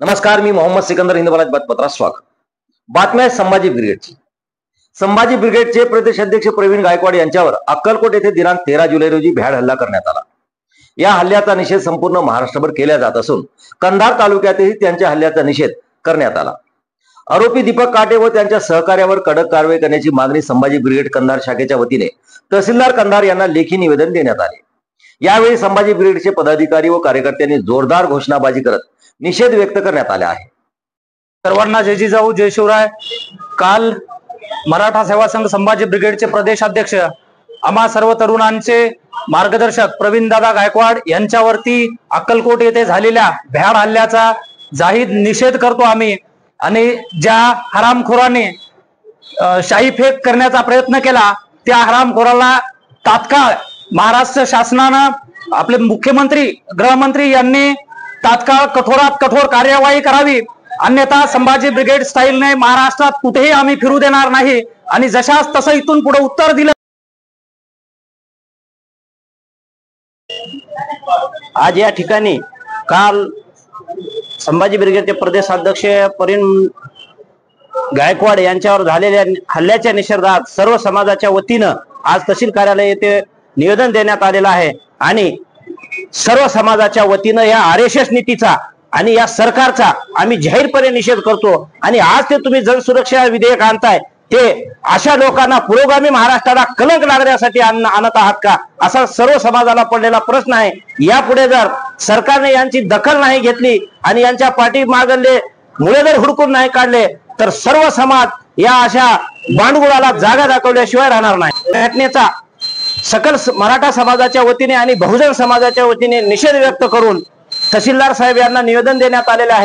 नमस्कार, मी मोहम्मद सिकंदर, हिंद स्वराज बातमीपत्रात स्वागत। बातम्या संभाजी ब्रिगेडची। संभाजी ब्रिगेडचे प्रदेश अध्यक्ष प्रवीण गायकवाड यांच्यावर अक्कलकोट येथे दिनांक 13 जुलै रोजी भ्याड हल्ला करण्यात आला। या हल्ल्याचा निषेध संपूर्ण महाराष्ट्रभर केला जात असून कंधार तालुक्यातही त्यांच्या हल्ल्याचा निषेध करण्यात आला। आरोपी दीपक काटे व त्यांच्या सहकार्यावर कडक कारवाई करण्याची मागणी संभाजी ब्रिगेड कंधार शाखेच्या वतीने तहसीलदार कंधार यांना लेखी निवेदन देण्यात आले। यावेळी संभाजी ब्रिगेडचे पदाधिकारी व कार्यकर्त्यांनी जोरदार घोषणाबाजी करत निषेध व्यक्त करण्यात आला आहे। सर्वांना जय जिजाऊ जय शिवराय। काल मराठा सेवा संघ संभाजी ब्रिगेडचे प्रदेशाध्यक्ष आम्हा सर्व तरुणांचे मार्गदर्शक प्रवीण दादा गायकवाड यांच्यावरती अक्कलकोट येथे झालेल्या भ्याड हल्ल्याचा जाहीर निषेध करतो आम्ही। आणि ज्या हरामखोराने शाही फेक करण्याचा प्रयत्न केला त्या हरामखोराला तात्काळ महाराष्ट्र शासनानं आपले मुख्यमंत्री गृहमंत्री यांनी तात्काळ कठोरात कठोर कार्यवाही करावी, अन्यथा संभाजी ब्रिगेड स्टाईलने महाराष्ट्रात कुठेही आम्ही फिरू देणार नाही। आणि जशास तसं इथून पुढे उत्तर दिलं। आज या ठिकाणी काल संभाजी ब्रिगेडचे प्रदेशाध्यक्ष प्रवीण गायकवाड यांच्यावर झालेल्या हल्ल्याच्या निषेधार्थ सर्व समाजाच्या वतीनं आज तहसील कार्यालय येथे निवेदन देण्यात आलेलं आहे। आणि सर्व समाजाच्या वतीनं या RSS नीतीचा आणि या सरकारचा आम्ही जाहीरपणे निषेध करतो। आणि आज ते तुम्ही जनसुरक्षा विधेयक आणताय ते अशा लोकांना पुरोगामी महाराष्ट्राला कलंक लागण्यासाठी आणत आहात का, असा सर्व समाजाला पडलेला प्रश्न आहे। यापुढे जर सरकारने यांची दखल नाही घेतली आणि यांच्या पाठीमागले मुळे जर हुडकून नाही काढले तर सर्व समाज या अशा भांडगुळाला जागा दाखवल्याशिवाय राहणार नाही। घटनेचा सकल मराठा समाजाच्या वतीने आणि बहुजन समाजाच्या वतीने निषेध व्यक्त करून तहसीलदार साहेब यांना निवेदन देण्यात आलेले आहे।